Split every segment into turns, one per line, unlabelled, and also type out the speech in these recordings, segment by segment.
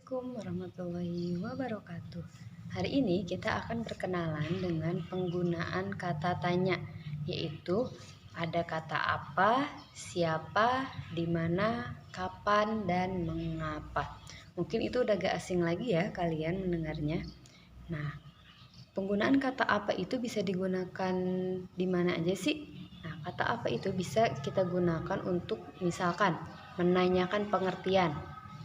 Assalamualaikum warahmatullahi wabarakatuh. Hari ini kita akan berkenalan dengan penggunaan kata tanya, yaitu ada kata apa, siapa, di mana, kapan, dan mengapa. Mungkin itu udah gak asing lagi ya kalian mendengarnya. Nah, penggunaan kata apa itu bisa digunakan di mana aja sih? Nah, kata apa itu bisa kita gunakan untuk misalkan menanyakan pengertian.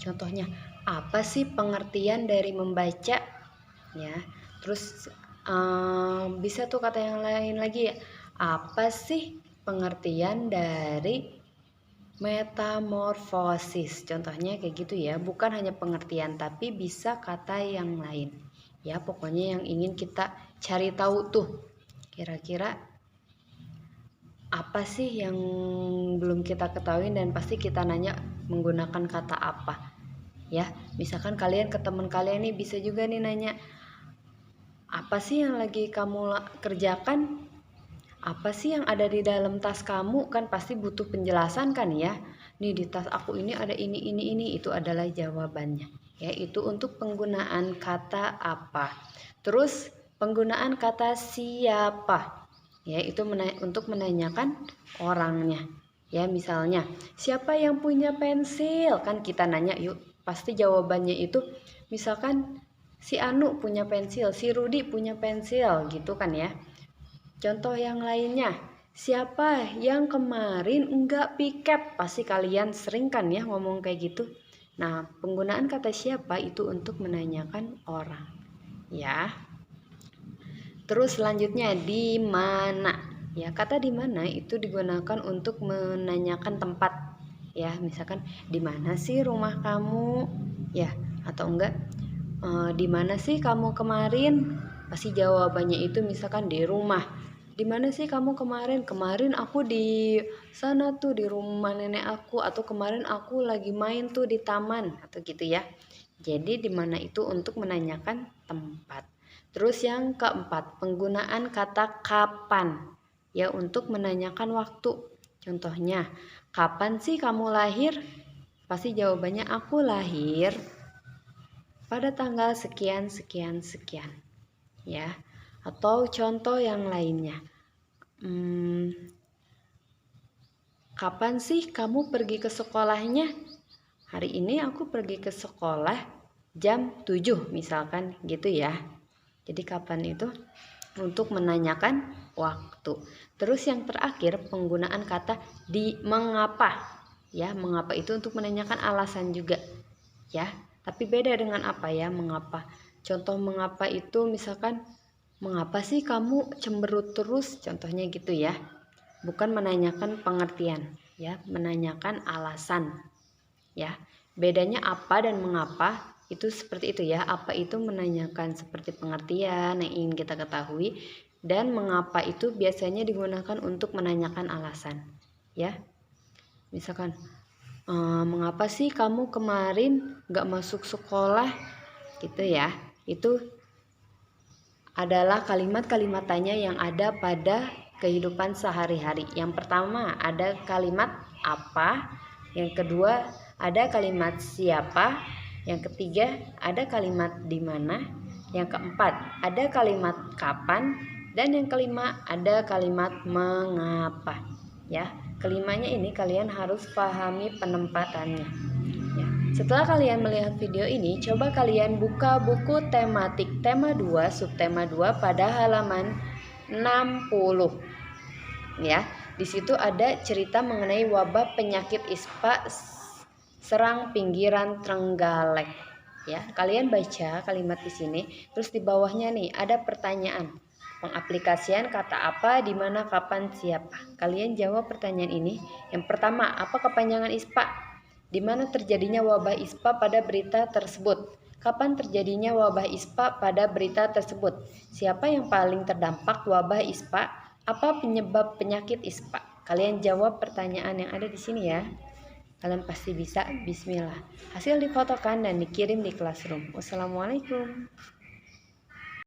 Contohnya, apa sih pengertian dari membaca? Ya, terus bisa tuh kata yang lain lagi ya. Apa sih pengertian dari metamorfosis? Contohnya kayak gitu ya, bukan hanya pengertian tapi bisa kata yang lain. Ya, pokoknya yang ingin kita cari tahu tuh. Kira-kira apa sih yang belum kita ketahui dan pasti kita nanya menggunakan kata apa. Ya, misalkan kalian ke teman kalian nih bisa juga nih nanya, apa sih yang lagi kamu kerjakan? Apa sih yang ada di dalam tas kamu? Kan pasti butuh penjelasan kan ya. Nih di tas aku ini ada ini, itu adalah jawabannya. Ya, itu untuk penggunaan kata apa. Terus penggunaan kata siapa. Ya, itu untuk menanyakan orangnya. Ya, misalnya, siapa yang punya pensil? Kan kita nanya yuk, pasti jawabannya itu misalkan si Anu punya pensil, si Rudi punya pensil gitu kan ya. Contoh yang lainnya, siapa yang kemarin enggak piket? Pasti kalian sering kan ya ngomong kayak gitu. Nah, penggunaan kata siapa itu untuk menanyakan orang. Ya. Terus selanjutnya di mana? Ya, kata di mana itu digunakan untuk menanyakan tempat. Ya, misalkan di mana sih rumah kamu? Ya, atau enggak di mana sih kamu kemarin? Pasti jawabannya itu misalkan di rumah. Di mana sih kamu kemarin? Kemarin aku di sana tuh di rumah nenek aku, atau kemarin aku lagi main tuh di taman atau gitu ya. Jadi di mana itu untuk menanyakan tempat. Terus yang keempat, penggunaan kata kapan ya untuk menanyakan waktu. Contohnya, kapan sih kamu lahir? Pasti jawabannya aku lahir pada tanggal sekian sekian sekian ya. Atau contoh yang lainnya, kapan sih kamu pergi ke sekolahnya? Hari ini aku pergi ke sekolah jam 7 misalkan gitu ya. Jadi kapan itu untuk menanyakan waktu. Terus yang terakhir penggunaan kata di mengapa. Ya, mengapa itu untuk menanyakan alasan juga. Ya, tapi beda dengan apa ya mengapa. Contoh mengapa itu misalkan, mengapa sih kamu cemberut terus? Contohnya gitu ya. Bukan menanyakan pengertian, ya, menanyakan alasan. Ya, bedanya apa dan mengapa itu seperti itu ya. Apa itu menanyakan seperti pengertian yang ingin kita ketahui, dan mengapa itu biasanya digunakan untuk menanyakan alasan. Ya, misalkan mengapa sih kamu kemarin gak masuk sekolah gitu ya. Itu adalah kalimat-kalimat tanya yang ada pada kehidupan sehari-hari. Yang pertama ada kalimat apa, yang kedua ada kalimat siapa, yang ketiga ada kalimat di mana, yang keempat ada kalimat kapan, dan yang kelima ada kalimat mengapa. Ya, kelimanya ini kalian harus pahami penempatannya. Ya. Setelah kalian melihat video ini, coba kalian buka buku tematik tema 2, subtema 2 pada halaman 60. Ya, di situ ada cerita mengenai wabah penyakit ispa serang pinggiran Trenggalek. Ya, kalian baca kalimat di sini, terus di bawahnya nih ada pertanyaan. Pengaplikasian kata apa, di mana, kapan, siapa. Kalian jawab pertanyaan ini. Yang pertama, apa kepanjangan ISPA? Di mana terjadinya wabah ISPA pada berita tersebut? Kapan terjadinya wabah ISPA pada berita tersebut? Siapa yang paling terdampak wabah ISPA? Apa penyebab penyakit ISPA? Kalian jawab pertanyaan yang ada di sini ya. Kalian pasti bisa. Bismillah. Hasil difotokan dan dikirim di Classroom. Wassalamualaikum.